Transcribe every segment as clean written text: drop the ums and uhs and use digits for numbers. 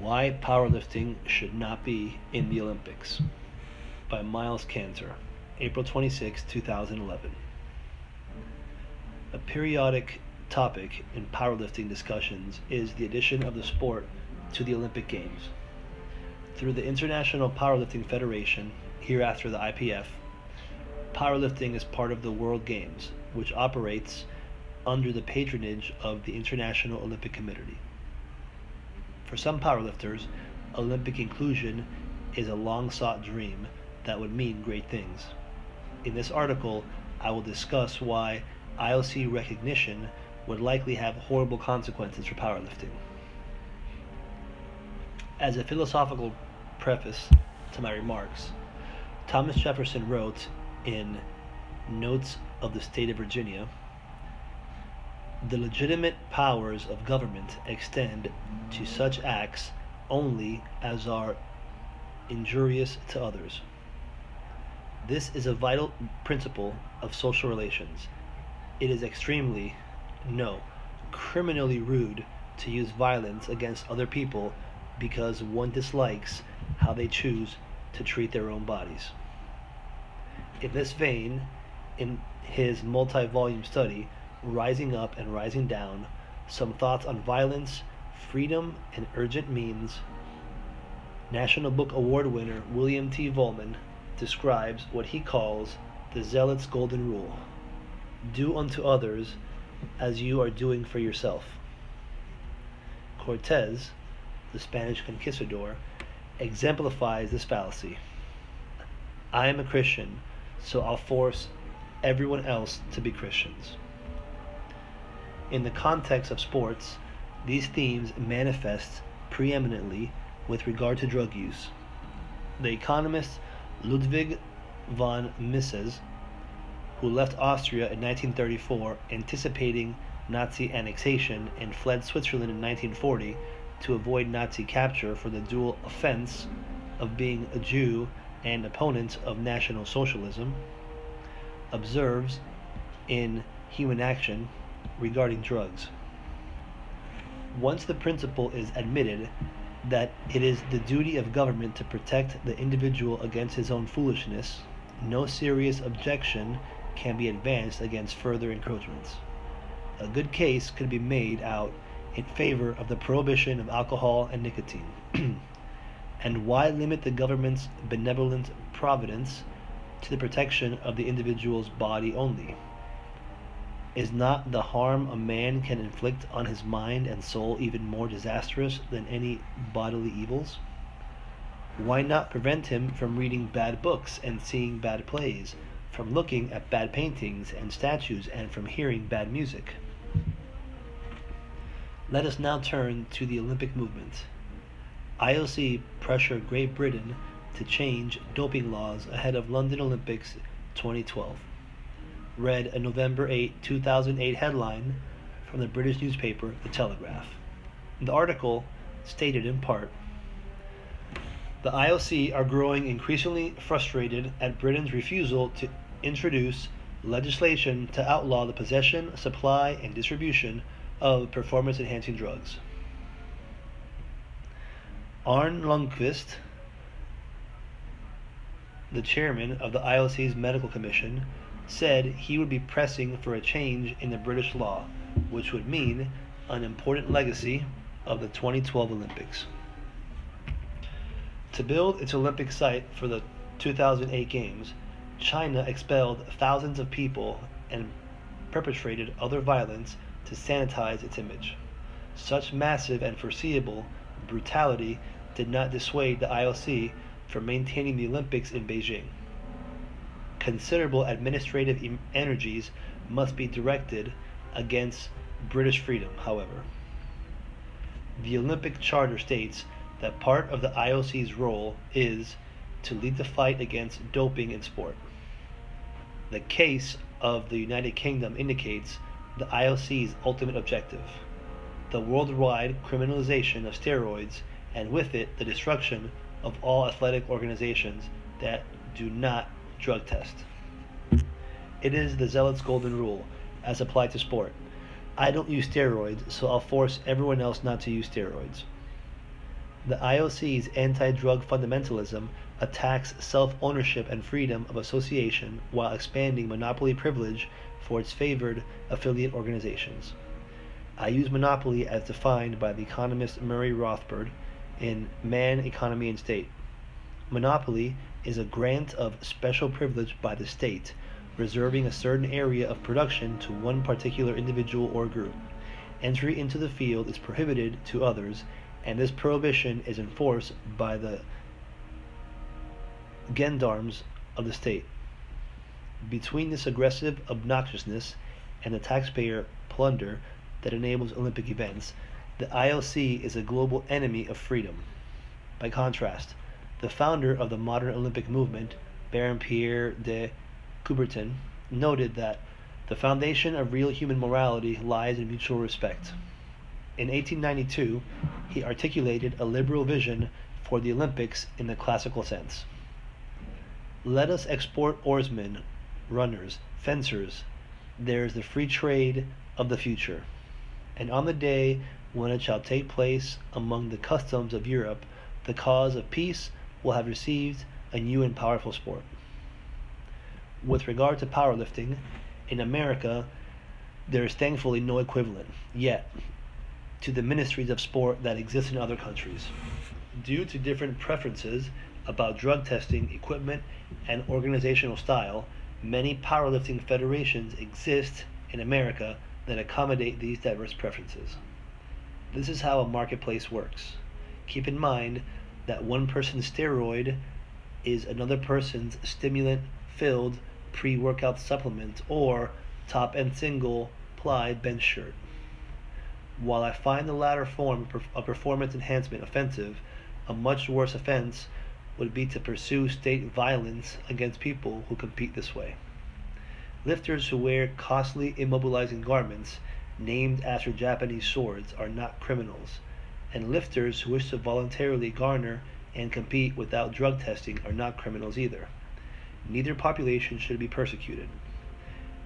Why Powerlifting Should Not Be in the Olympics by Miles Cantor, April 26, 2011. A periodic topic in powerlifting discussions is the addition of the sport to the Olympic Games. Through the International Powerlifting Federation, hereafter the IPF, powerlifting is part of the World Games, which operates under the patronage of the International Olympic Committee. For some powerlifters, Olympic inclusion is a long-sought dream that would mean great things. In this article, I will discuss why IOC recognition would likely have horrible consequences for powerlifting. As a philosophical preface to my remarks, Thomas Jefferson wrote in Notes of the State of Virginia, "The legitimate powers of government extend to such acts only as are injurious to others. This is a vital principle of social relations. It is extremely, no, criminally rude to use violence against other people because one dislikes how they choose to treat their own bodies." In this vein, in his multi-volume study, Rising Up and Rising Down, Some Thoughts on Violence, Freedom, and Urgent Means, National Book Award winner William T. Vollmann describes what he calls the Zealot's Golden Rule: do unto others as you are doing for yourself. Cortez, the Spanish conquistador, exemplifies this fallacy. I am a Christian, so I'll force everyone else to be Christians. In the context of sports, these themes manifest preeminently with regard to drug use. The economist Ludwig von Mises, who left Austria in 1934 anticipating Nazi annexation and fled Switzerland in 1940 to avoid Nazi capture for the dual offense of being a Jew and opponent of National Socialism, observes in Human Action regarding drugs: once the principle is admitted that it is the duty of government to protect the individual against his own foolishness, no serious objection can be advanced against further encroachments. A good case could be made out in favor of the prohibition of alcohol and nicotine. And why limit the government's benevolent providence to the protection of the individual's body only? Is not the harm a man can inflict on his mind and soul even more disastrous than any bodily evils? Why not prevent him from reading bad books and seeing bad plays, from looking at bad paintings and statues, and from hearing bad music? Let us now turn to the Olympic movement. IOC pressured Great Britain to change doping laws ahead of London Olympics 2012. Read a November 8, 2008 headline from the British newspaper The Telegraph. The article stated in part, "The IOC are growing increasingly frustrated at Britain's refusal to introduce legislation to outlaw the possession, supply, and distribution of performance-enhancing drugs." Arne Lundqvist, the chairman of the IOC's Medical Commission, said he would be pressing for a change in the British law, which would mean an important legacy of the 2012 Olympics. To build its Olympic site for the 2008 Games, China expelled thousands of people and perpetrated other violence to sanitize its image. Such massive and foreseeable brutality did not dissuade the IOC from maintaining the Olympics in Beijing. Considerable administrative energies must be directed against British freedom, however. The Olympic Charter states that part of the IOC's role is to lead the fight against doping in sport. The case of the United Kingdom indicates the IOC's ultimate objective: the worldwide criminalization of steroids, and with it the destruction of all athletic organizations that do not drug test. It is the Zealot's Golden Rule, as applied to sport. I don't use steroids, so I'll force everyone else not to use steroids. The IOC's anti-drug fundamentalism attacks self-ownership and freedom of association while expanding monopoly privilege for its favored affiliate organizations. I use monopoly as defined by the economist Murray Rothbard in Man, Economy, and State. Monopoly is a grant of special privilege by the state, reserving a certain area of production to one particular individual or group. Entry into the field is prohibited to others, and this prohibition is enforced by the gendarmes of the state. Between this aggressive obnoxiousness and the taxpayer plunder that enables Olympic events, the IOC is a global enemy of freedom. By contrast, the founder of the modern Olympic movement, Baron Pierre de Coubertin, noted that the foundation of real human morality lies in mutual respect. In 1892, he articulated a liberal vision for the Olympics in the classical sense. Let us export oarsmen, runners, fencers. There is the free trade of the future. And on the day when it shall take place among the customs of Europe, the cause of peace will have received a new and powerful sport. With regard to powerlifting, in America, there is thankfully no equivalent, yet, to the ministries of sport that exist in other countries. Due to different preferences about drug testing, equipment, and organizational style, many powerlifting federations exist in America that accommodate these diverse preferences. This is how a marketplace works. Keep in mind that one person's steroid is another person's stimulant-filled pre-workout supplement or top-end single-ply bench shirt. While I find the latter form of performance enhancement offensive, a much worse offense would be to pursue state violence against people who compete this way. Lifters who wear costly immobilizing garments named after Japanese swords are not criminals, and lifters who wish to voluntarily garner and compete without drug testing are not criminals either. Neither population should be persecuted.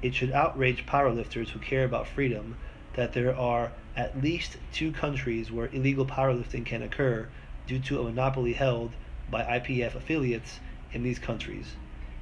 It should outrage powerlifters who care about freedom that there are at least 2 countries where illegal powerlifting can occur due to a monopoly held by IPF affiliates in these countries.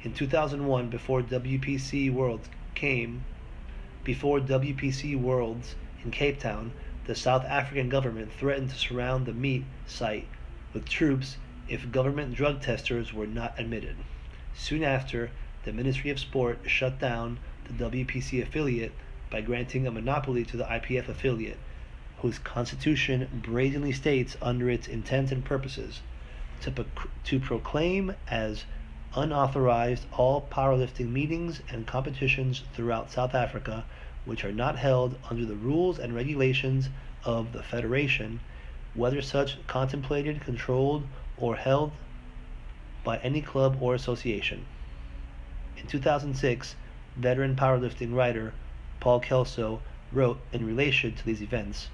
In 2001, before WPC Worlds in Cape Town, the South African government threatened to surround the meet site with troops if government drug testers were not admitted. Soon after, the Ministry of Sport shut down the WPC affiliate by granting a monopoly to the IPF affiliate, whose constitution brazenly states under its intent and purposes to proclaim as unauthorized all powerlifting meetings and competitions throughout South Africa which are not held under the rules and regulations of the Federation, whether such contemplated, controlled, or held by any club or association. In 2006, veteran powerlifting writer Paul Kelso wrote in relation to these events,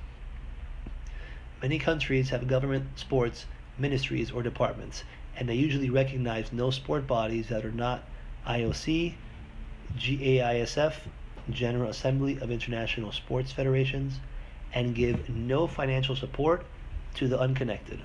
"Many countries have government sports ministries or departments, and they usually recognize no sport bodies that are not IOC, GAISF, General Assembly of International Sports Federations, and give no financial support to the unconnected.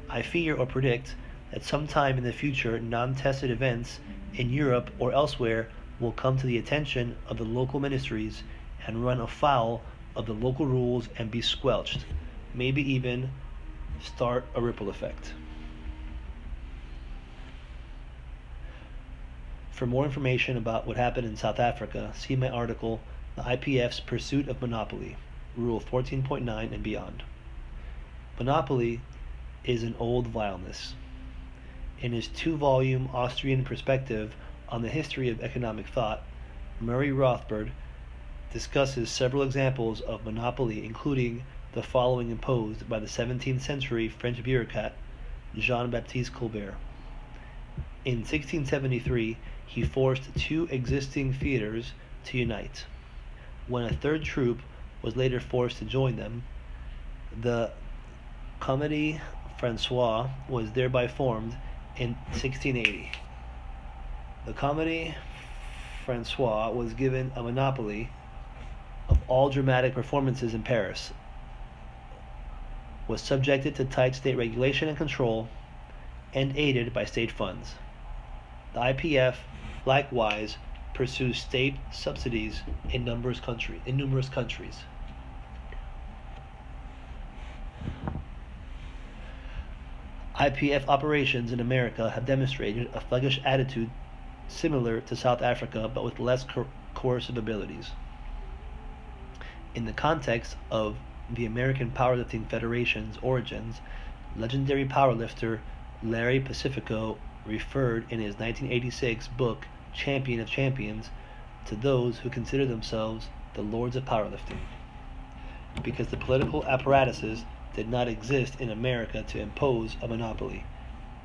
I fear or predict that sometime in the future non-tested events in Europe or elsewhere will come to the attention of the local ministries and run afoul of the local rules and be squelched, maybe even start a ripple effect." For more information about what happened in South Africa, see my article, The IPF's Pursuit of Monopoly, Rule 14.9 and Beyond. Monopoly is an old vileness. In his 2-volume Austrian perspective on the history of economic thought, Murray Rothbard discusses several examples of monopoly, including the following imposed by the 17th century French bureaucrat Jean-Baptiste Colbert. In 1673, he forced 2 existing theaters to unite. When a 3rd troupe was later forced to join them, the Comédie Française was thereby formed in 1680. The Comédie Française was given a monopoly of all dramatic performances in Paris. was subjected to tight state regulation and control, and aided by state funds. The IPF likewise pursues state subsidies in numerous countries. IPF operations in America have demonstrated a thuggish attitude similar to South Africa but with less coercive abilities. In the context of the American Powerlifting Federation's origins, legendary powerlifter Larry Pacifico referred in his 1986 book Champion of Champions to those who consider themselves the lords of powerlifting. Because the political apparatuses did not exist in America to impose a monopoly,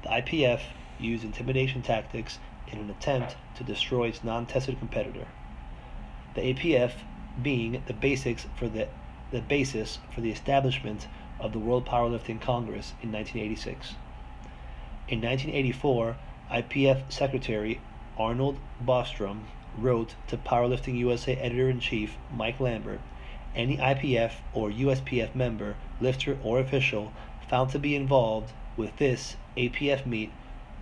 the IPF used intimidation tactics in an attempt to destroy its non-tested competitor. The APF being the basis for the establishment of the World Powerlifting Congress in 1986. In 1984, IPF Secretary Arnold Bostrom wrote to Powerlifting USA Editor-in-Chief Mike Lambert, any IPF or USPF member, lifter, or official found to be involved with this APF meet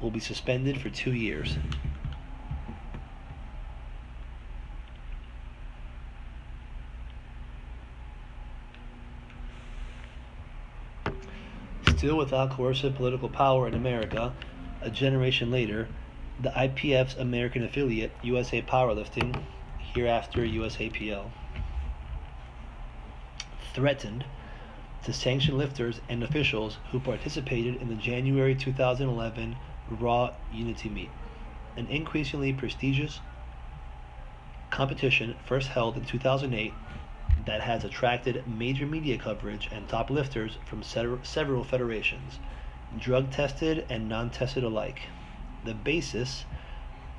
will be suspended for 2 years. Still without coercive political power in America, a generation later, the IPF's American affiliate, USA Powerlifting, hereafter USAPL, threatened to sanction lifters and officials who participated in the January 2011 Raw Unity Meet, an increasingly prestigious competition first held in 2008 that has attracted major media coverage and top lifters from several federations, drug-tested and non-tested alike. The basis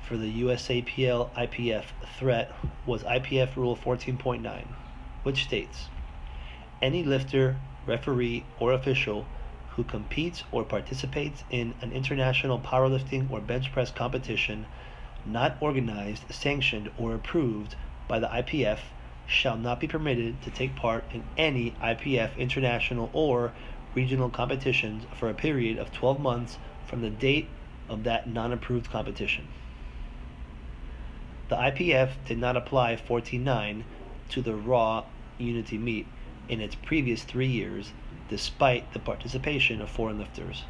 for the USAPL IPF threat was IPF Rule 14.9, which states, any lifter, referee, or official who competes or participates in an international powerlifting or bench press competition not organized, sanctioned, or approved by the IPF shall not be permitted to take part in any IPF international or regional competitions for a period of 12 months from the date of that non-approved competition. The IPF did not apply 14.9 to the Raw Unity Meet in its previous 3 years, despite the participation of foreign lifters.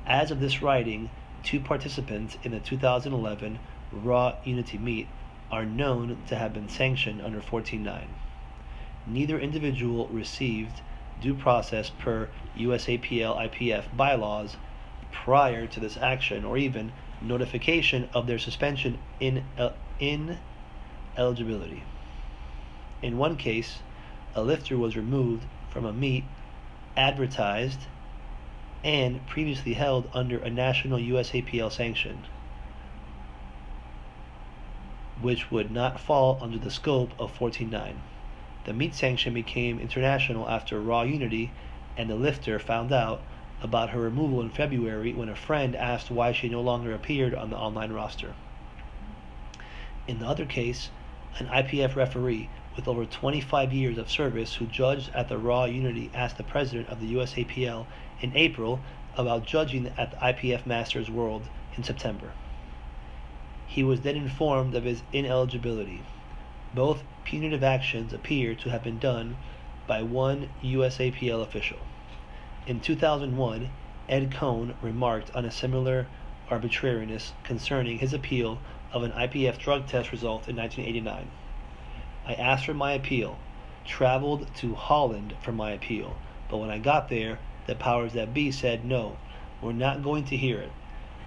As of this writing, 2 participants in the 2011 Raw Unity Meet are known to have been sanctioned under 14.9. Neither individual received due process per USAPL IPF bylaws prior to this action or even notification of their suspension in eligibility. In one case, a lifter was removed from a meet advertised and previously held under a national USAPL sanction, which would not fall under the scope of 14.9. The meet sanction became international after Raw Unity, and the lifter found out about her removal in February when a friend asked why she no longer appeared on the online roster. In the other case, an IPF referee with over 25 years of service who judged at the Raw Unity asked the president of the USAPL in April about judging at the IPF Masters World in September. He was then informed of his ineligibility. Both punitive actions appear to have been done by one USAPL official. In 2001, Ed Cohn remarked on a similar arbitrariness concerning his appeal of an IPF drug test result in 1989. I asked for my appeal, traveled to Holland for my appeal, but when I got there, the powers that be said no, we're not going to hear it.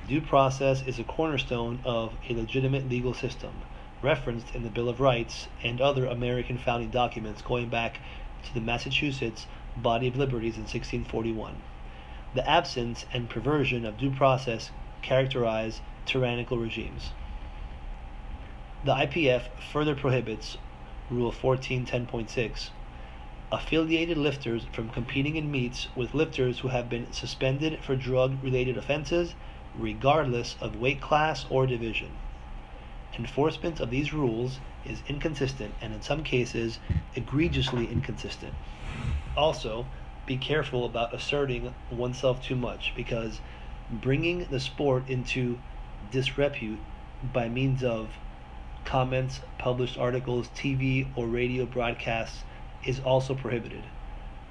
Due process is a cornerstone of a legitimate legal system, referenced in the Bill of Rights and other American founding documents going back to the Massachusetts Body of Liberties in 1641. The absence and perversion of due process characterize tyrannical regimes. The IPF further prohibits Rule 14.10.6 affiliated lifters from competing in meets with lifters who have been suspended for drug-related offenses regardless of weight class or division. Enforcement of these rules is inconsistent and in some cases egregiously inconsistent. Also, be careful about asserting oneself too much, because bringing the sport into disrepute by means of comments, published articles, TV or radio broadcasts is also prohibited.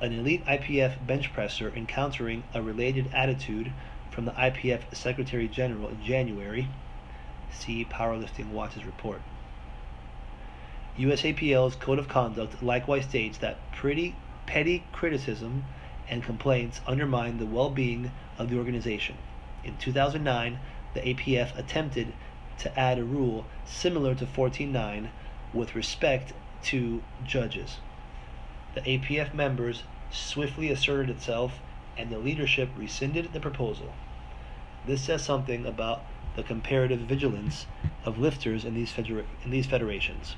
An elite IPF bench presser encountering a related attitude from the IPF Secretary General in January, see Powerlifting Watch's report. USAPL's Code of Conduct likewise states that petty criticism and complaints undermine the well-being of the organization. In 2009, the APF attempted to add a rule similar to 14.9 with respect to judges. The APF members swiftly asserted itself, and the leadership rescinded the proposal. This says something about the comparative vigilance of lifters in these federations.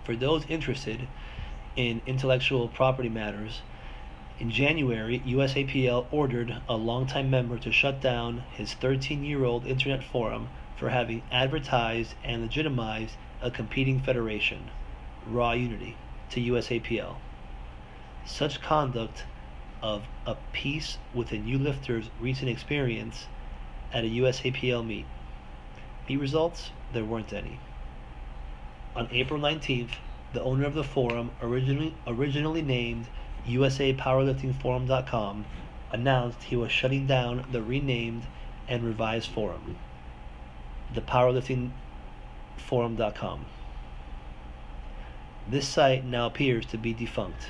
For those interested in intellectual property matters, in January, USAPL ordered a longtime member to shut down his 13-year-old internet forum for having advertised and legitimized a competing federation, Raw Unity, to USAPL. Such conduct of a piece with a new lifter's recent experience at a USAPL meet. Meet results? There weren't any. On April 19th, the owner of the forum, originally named USAPowerliftingForum.com, announced he was shutting down the renamed and revised forum, the powerliftingforum.com. This site now appears to be defunct.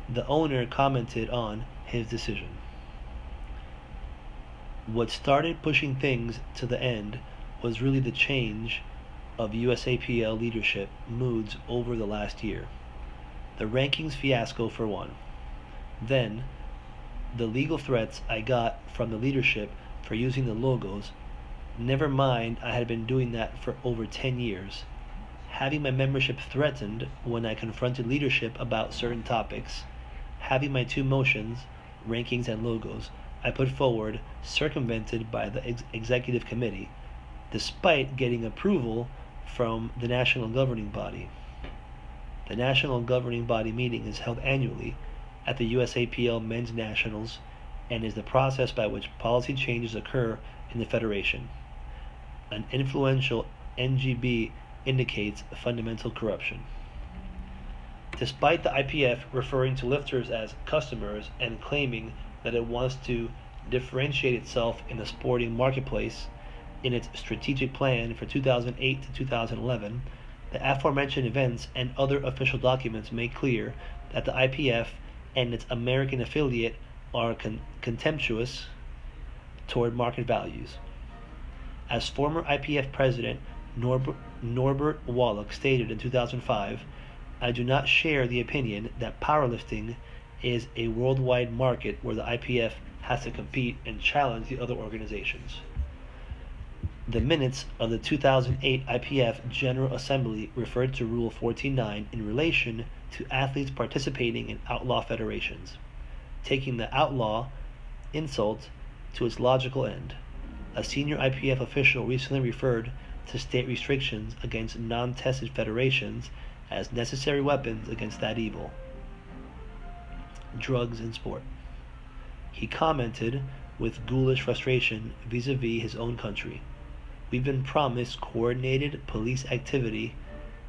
The owner commented on his decision. What started pushing things to the end was really the change of USAPL leadership moods over the last year. The rankings fiasco for one. Then, the legal threats I got from the leadership for using the logos. Never mind, I had been doing that for over 10 years. Having my membership threatened when I confronted leadership about certain topics. Having my two motions, rankings and logos, I put forward circumvented by the executive committee, despite getting approval from the national governing body. The national governing body meeting is held annually at the USAPL Men's Nationals and is the process by which policy changes occur in the federation. An influential NGB indicates fundamental corruption. Despite the IPF referring to lifters as customers and claiming that it wants to differentiate itself in the sporting marketplace in its strategic plan for 2008 to 2011, the aforementioned events and other official documents make clear that the IPF and its American affiliate are contemptuous toward market values. As former IPF president Norbert Wallach stated in 2005, I do not share the opinion that powerlifting is a worldwide market where the IPF has to compete and challenge the other organizations. The minutes of the 2008 IPF General Assembly referred to Rule 14.9 in relation to athletes participating in outlaw federations, taking the outlaw insult to its logical end. A senior IPF official recently referred to state restrictions against non-tested federations as necessary weapons against that evil. Drugs in sport. He commented with ghoulish frustration vis-a-vis his own country. We've been promised coordinated police activity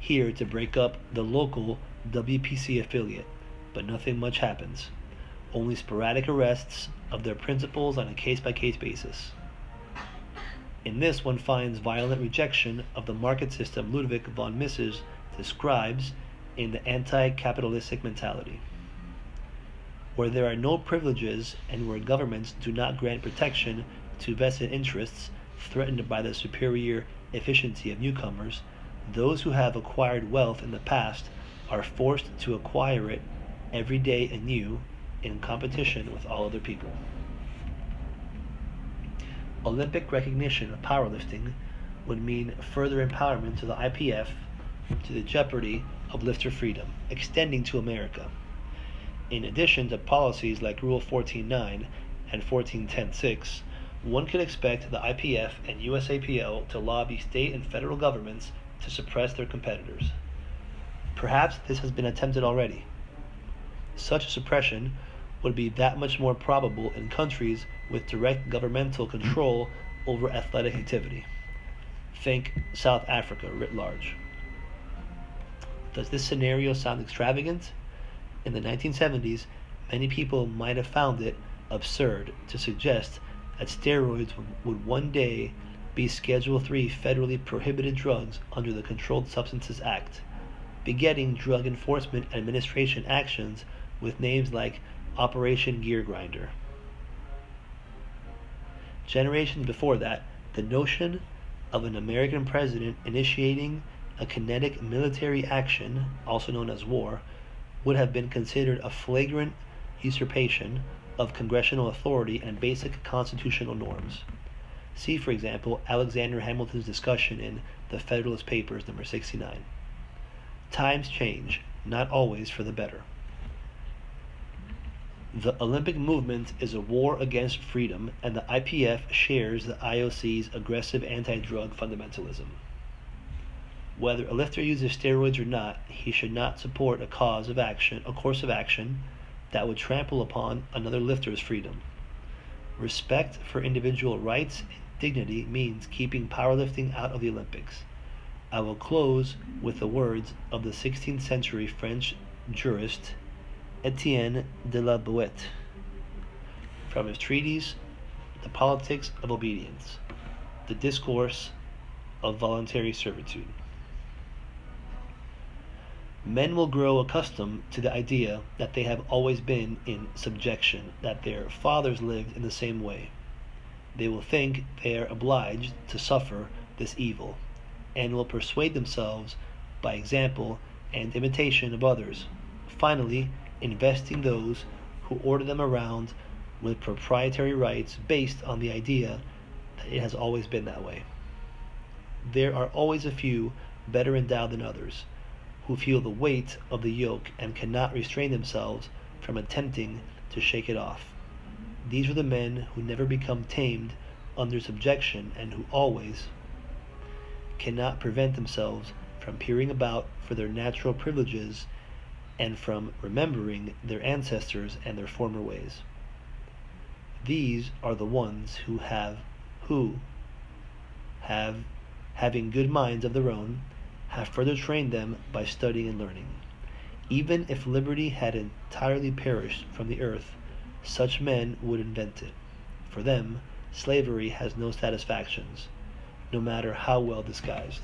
here to break up the local WPC affiliate, but nothing much happens. Only sporadic arrests of their principals on a case-by-case basis. In this, one finds violent rejection of the market system Ludwig von Mises describes in the anti-capitalistic mentality. Where there are no privileges and where governments do not grant protection to vested interests threatened by the superior efficiency of newcomers, those who have acquired wealth in the past are forced to acquire it every day anew in competition with all other people. Olympic recognition of powerlifting would mean further empowerment to the IPF to the jeopardy of lifter freedom, extending to America. In addition to policies like Rule 14.9 and 14.10.6, one could expect the IPF and USAPL to lobby state and federal governments to suppress their competitors. Perhaps this has been attempted already. Such suppression would be that much more probable in countries with direct governmental control over athletic activity. Think South Africa writ large. Does this scenario sound extravagant? In the 1970s, many people might have found it absurd to suggest that steroids would one day be Schedule III federally prohibited drugs under the Controlled Substances Act, begetting Drug Enforcement Administration actions with names like Operation Gear Grinder. Generations before that, the notion of an American president initiating a kinetic military action, also known as war, would have been considered a flagrant usurpation of congressional authority and basic constitutional norms. See, for example, Alexander Hamilton's discussion in The Federalist Papers, number 69. Times change, not always for the better. The Olympic movement is a war against freedom, and the IPF shares the IOC's aggressive anti-drug fundamentalism. Whether a lifter uses steroids or not, he should not support a course of action that would trample upon another lifter's freedom. Respect for individual rights and dignity means keeping powerlifting out of the Olympics. I will close with the words of the 16th century French jurist Etienne de la Bouette from his treatise The Politics of Obedience, the Discourse of Voluntary Servitude. Men will grow accustomed to the idea that they have always been in subjection, that their fathers lived in the same way. They will think they are obliged to suffer this evil, and will persuade themselves by example and imitation of others, finally investing those who order them around with proprietary rights based on the idea that it has always been that way. There are always a few better endowed than others, who feel the weight of the yoke and cannot restrain themselves from attempting to shake it off. These are the men who never become tamed under subjection and who always cannot prevent themselves from peering about for their natural privileges and from remembering their ancestors and their former ways. These are the ones who having good minds of their own, have further trained them by studying and learning. Even if liberty had entirely perished from the earth, such men would invent it. For them, slavery has no satisfactions, no matter how well disguised.